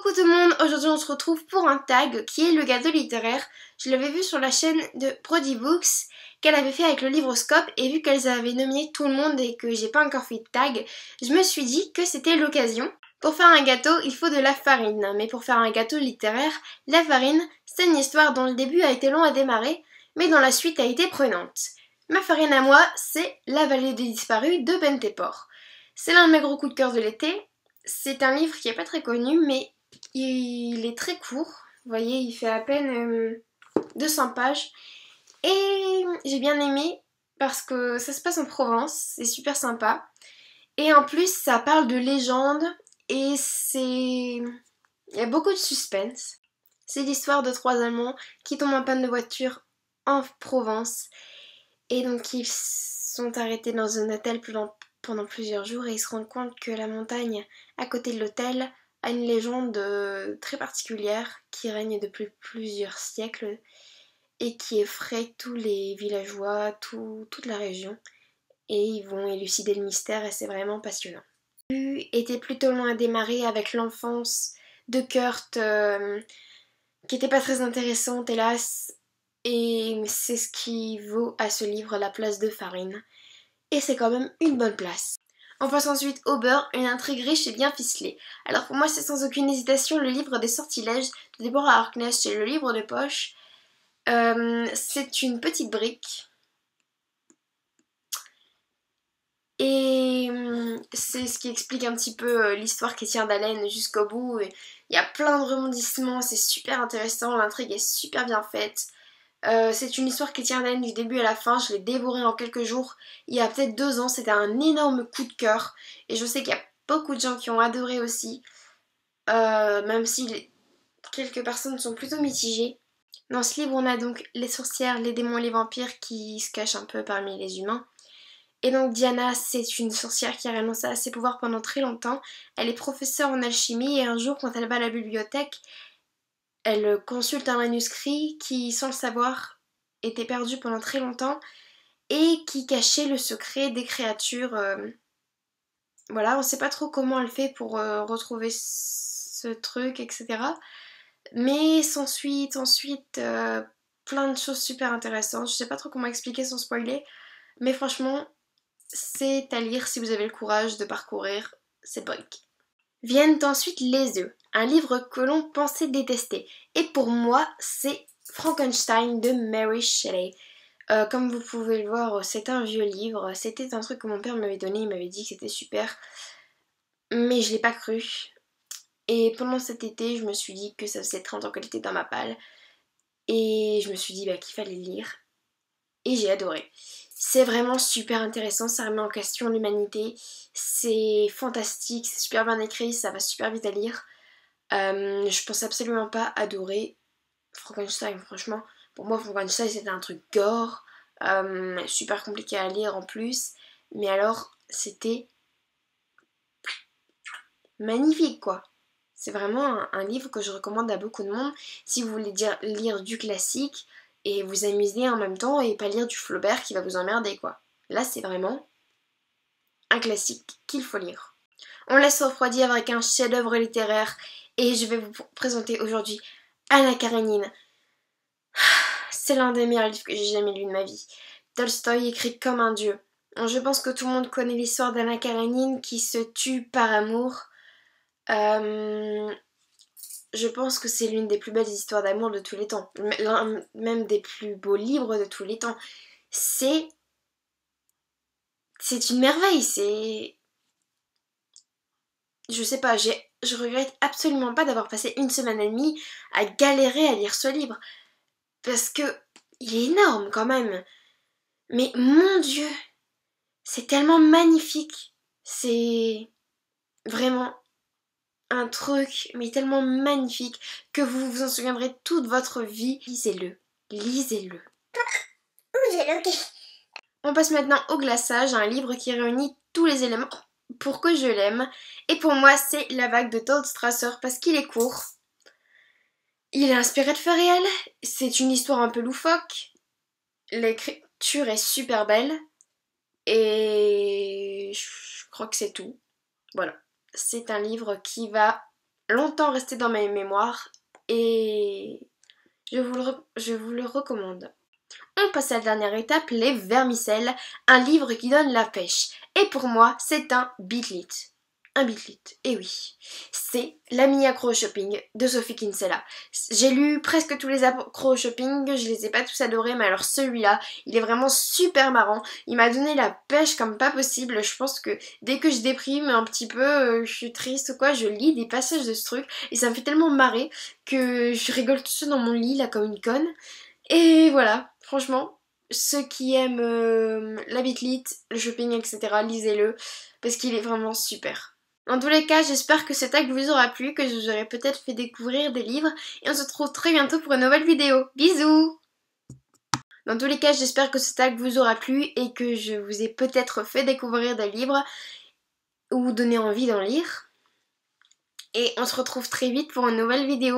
Coucou tout le monde, aujourd'hui on se retrouve pour un tag qui est le gâteau littéraire. Je l'avais vu sur la chaîne de Brody Books qu'elle avait fait avec le Livroscope et vu qu'elles avaient nominé tout le monde et que j'ai pas encore fait de tag, je me suis dit que c'était l'occasion. Pour faire un gâteau, il faut de la farine, mais pour faire un gâteau littéraire, la farine, c'est une histoire dont le début a été long à démarrer, mais dont la suite a été prenante. Ma farine à moi, c'est La Vallée des Disparus de Ben Tepor. C'est l'un de mes gros coups de cœur de l'été. C'est un livre qui est pas très connu, mais il est très court. Vous voyez, il fait à peine 200 pages. Et j'ai bien aimé parce que ça se passe en Provence, c'est super sympa. Et en plus, ça parle de légendes et il y a beaucoup de suspense. C'est l'histoire de 3 Allemands qui tombent en panne de voiture en Provence. Et donc ils sont arrêtés dans un hôtel pendant plusieurs jours et ils se rendent compte que la montagne à côté de l'hôtel a une légende très particulière qui règne depuis plusieurs siècles et qui effraie tous les villageois, toute la région. Et ils vont élucider le mystère et c'est vraiment passionnant. Le début était plutôt loin à démarrer avec l'enfance de Kurt qui était pas très intéressante hélas. Et c'est ce qui vaut à ce livre la place de farine. Et c'est quand même une bonne place. On passe ensuite au beurre, une intrigue riche et bien ficelée. Alors pour moi c'est sans aucune hésitation le livre des sortilèges de Deborah Harkness chez le livre de poche. C'est une petite brique. Et c'est ce qui explique un petit peu l'histoire qui tient d'haleine jusqu'au bout. Il y a plein de rebondissements, c'est super intéressant, l'intrigue est super bien faite. C'est une histoire qui tient d'haleine du début à la fin, je l'ai dévorée en quelques jours. Il y a peut-être 2 ans, c'était un énorme coup de cœur. Et je sais qu'il y a beaucoup de gens qui ont adoré aussi. Même si quelques personnes sont plutôt mitigées. Dans ce livre, on a donc les sorcières, les démons, les vampires qui se cachent un peu parmi les humains. Et donc Diana, c'est une sorcière qui a renoncé à ses pouvoirs pendant très longtemps. Elle est professeure en alchimie et un jour, quand elle va à la bibliothèque, elle consulte un manuscrit qui, sans le savoir, était perdu pendant très longtemps et qui cachait le secret des créatures. Voilà, on sait pas trop comment elle fait pour retrouver ce truc, etc. Mais s'ensuit plein de choses super intéressantes. Je sais pas trop comment expliquer sans spoiler, mais franchement, c'est à lire si vous avez le courage de parcourir cette brique. Viennent ensuite les œufs, un livre que l'on pensait détester. Et pour moi, c'est Frankenstein de Mary Shelley. Comme vous pouvez le voir, c'est un vieux livre. C'était un truc que mon père m'avait donné, il m'avait dit que c'était super. Mais je l'ai pas cru. Et pendant cet été, je me suis dit que ça faisait 30 ans qu'elle était dans ma palle. Et je me suis dit qu'il fallait le lire. Et j'ai adoré. C'est vraiment super intéressant, ça remet en question l'humanité. C'est fantastique, c'est super bien écrit, ça va super vite à lire. Je pense absolument pas adorer Frankenstein, franchement. Pour moi, Frankenstein c'était un truc gore, super compliqué à lire en plus. Mais alors, c'était magnifique quoi. C'est vraiment un livre que je recommande à beaucoup de monde si vous voulez lire du classique et vous amuser en même temps et pas lire du Flaubert qui va vous emmerder quoi. Là c'est vraiment un classique qu'il faut lire. On laisse refroidir avec un chef-d'œuvre littéraire et je vais vous présenter aujourd'hui Anna Karénine. C'est l'un des meilleurs livres que j'ai jamais lu de ma vie. Tolstoï écrit comme un dieu. Je pense que tout le monde connaît l'histoire d'Anna Karénine qui se tue par amour. Je pense que c'est l'une des plus belles histoires d'amour de tous les temps. L'un même des plus beaux livres de tous les temps. C'est une merveille, je sais pas, je regrette absolument pas d'avoir passé 1 semaine et demie à galérer à lire ce livre. Parce que il est énorme quand même. Mais mon Dieu, c'est tellement magnifique. C'est vraiment un truc, mais tellement magnifique, que vous vous en souviendrez toute votre vie. Lisez-le. Lisez-le. On passe maintenant au glaçage, un livre qui réunit tous les éléments pour que je l'aime. Et pour moi, c'est La Vague de Todd Strasser parce qu'il est court. Il est inspiré de faits réels. C'est une histoire un peu loufoque. L'écriture est super belle. Et je crois que c'est tout. Voilà. C'est un livre qui va longtemps resté dans mes mémoires et je vous le recommande. On passe à la dernière étape, les vermicelles, un livre qui donne la pêche. Et pour moi, c'est un Beatlit. Un Beatlit, et oui. C'est La mini accro au shopping de Sophie Kinsella. J'ai lu presque tous les accros au shopping, je les ai pas tous adorés, mais alors celui-là, il est vraiment super marrant. Il m'a donné la pêche comme pas possible. Je pense que dès que je déprime un petit peu, je suis triste ou quoi, je lis des passages de ce truc et ça me fait tellement marrer que je rigole tout seul dans mon lit là comme une conne. Et voilà, franchement, ceux qui aiment la Beatlit, le shopping, etc., lisez-le parce qu'il est vraiment super. Dans tous les cas, j'espère que ce tag vous aura plu, que je vous aurai peut-être fait découvrir des livres et on se retrouve très bientôt pour une nouvelle vidéo. Bisous! Dans tous les cas, j'espère que ce tag vous aura plu et que je vous ai peut-être fait découvrir des livres ou donné envie d'en lire. Et on se retrouve très vite pour une nouvelle vidéo.